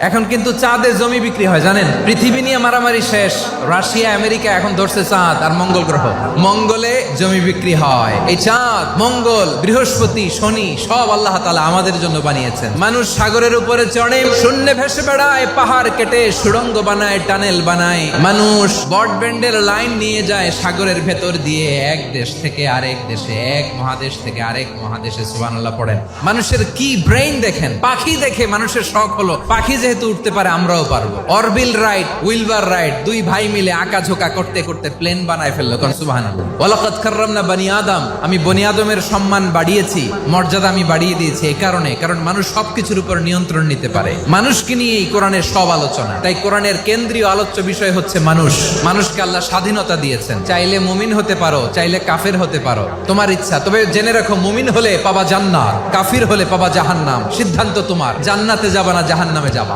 এখন কিন্তু চাঁদে জমি বিক্রি হয় জানেন, পৃথিবী নিয়ে মারামারি শেষ। রাশিয়া আমেরিকা এখন ধরছে চাঁদ আর মঙ্গল গ্রহ, মঙ্গলে জমি বিক্রি হয়। এই চাঁদ, মঙ্গল, বৃহস্পতি, শনি সব আল্লাহ তাআলা আমাদের জন্য বানিয়েছেন। মানুষ সাগরের উপরে চড়ে, শূন্যে ভেসে বেড়ায়, পাহাড় কেটে সুড়ঙ্গ বানায়, টানেল বানায়। মানুষ ব্রডব্যান্ডের লাইন নিয়ে যায় সাগরের ভেতর দিয়ে, এক দেশ থেকে আরেক দেশে, এক মহাদেশ থেকে আরেক মহাদেশে। সুবহানাল্লাহ পড়েন। মানুষের কি ব্রেইন দেখেন। পাখি দেখে মানুষের শখ হলো পাখি যেহেতু উঠতে পারে আমরাও পারবো। অরবিল রাইট, উইলবার রাইট, দুই ভাই মিলে আঁকাঝোঁকা করতে করতে প্লেন বানায় ফেললো। কারণ সুবহানাল্লাহ। ওয়ালাকাদ কাররামনা বানি আদম, আমি বনি আদমের সম্মান বাড়িয়েছি, মর্যাদা আমি বাড়িয়ে দিয়েছি এই কারণে, কারণ মানুষ সবকিছুর উপর নিয়ন্ত্রণ নিতে পারে। মানুষকে নিয়ে এই কোরআনের সব আলোচনা। তাই কোরআনের কেন্দ্রীয় আলোচ্য বিষয় হচ্ছে মানুষ। মানুষকে আল্লাহ স্বাধীনতা দিয়েছেন। চাইলে মুমিন হতে পারো, চাইলে কাফের হতে পারো, তোমার ইচ্ছা। তবে জেনে রাখো, মুমিন হলে পাবা জান্নাত, কাফির হলে পাবা জাহান্নাম। সিদ্ধান্ত তোমার, জান্নাতে যাবা না জাহান্নামে যাবা।